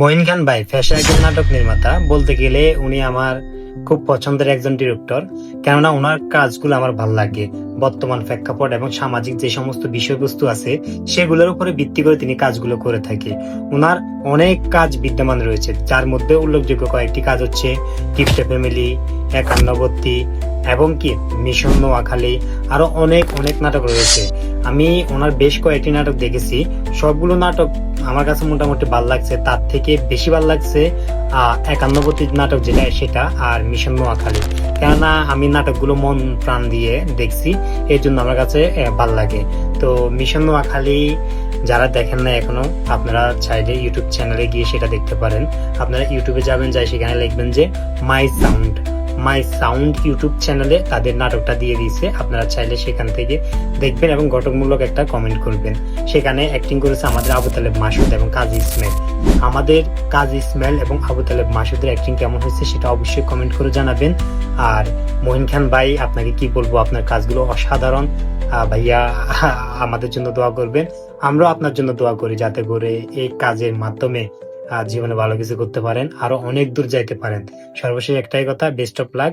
মঈন খান ভাই পেশায় একজন নাটক নির্মাতা, বলতে গেলে উনি আমার খুব পছন্দের একজন ডিরেক্টর। কেননা ওনার কাজগুলো আমার ভালো লাগে। বর্তমান প্রেক্ষাপট এবং সামাজিক যে সমস্ত বিষয়বস্তু আছে সেগুলোর উপরে ভিত্তি করে তিনি কাজগুলো করে থাকে। ওনার অনেক কাজ বিদ্যমান রয়েছে, যার মধ্যে উল্লেখযোগ্য কয়েকটি কাজ হচ্ছে গিফট ফ্যামিলি, একান্নবর্তী এবং কি মিশন নোয়াখালী। আরো অনেক অনেক নাটক রয়েছে। আমি ওনার বেশ কয়েকটি নাটক দেখেছি। সবগুলো নাটক আমার কাছে মোটামুটি ভালো লাগছে। তার থেকে বেশি ভালো লাগছে একান্নবর্তী নাটক যেটা সেটা, আর মিশন নোয়াখালী। কেননা আমি নাটকগুলো মন প্রাণ দিয়ে দেখছি, এই জন্য আমার কাছে ভালো লাগে। তো মিশন নোয়াখালী যারা দেখেন না এখনো, আপনারা চাইলে ইউটিউব চ্যানেলে গিয়ে সেটা দেখতে পারেন। আপনারা ইউটিউবে যাবেন, যাই সেখানে লিখবেন যে মাই সাউন্ড ইউটিউব চ্যানেলে তাদের নাটকটা দিয়ে দিয়েছে। আপনারা চাইলে সেখান থেকে দেখবেন এবং গঠনমূলক একটা কমেন্ট করবেন। সেখানে অ্যাক্টিং করেছে আমাদের আবু তালেব মাসুদ এবং কাজী ইসমাইল। আমাদের কাজী ইসমাইল এবং আবু তালেব মাসুদের অ্যাক্টিং কেমন হয়েছে সেটা অবশ্যই কমেন্ট করে জানাবেন। আর মঈন খান ভাই, আপনাকে কি বলবো, আপনার কাজগুলো অসাধারণ। ভাইয়া, আমাদের জন্য দোয়া করবেন। আমরা আপনার জন্য দোয়া করি যাতে করে এই কাজের মাধ্যমে জীবনে ভালো কিছু করতে পারেন, আরো অনেক দূর যাইতে পারেন। সর্বশেষ একটাই কথা, বেস্ট অফ লাক।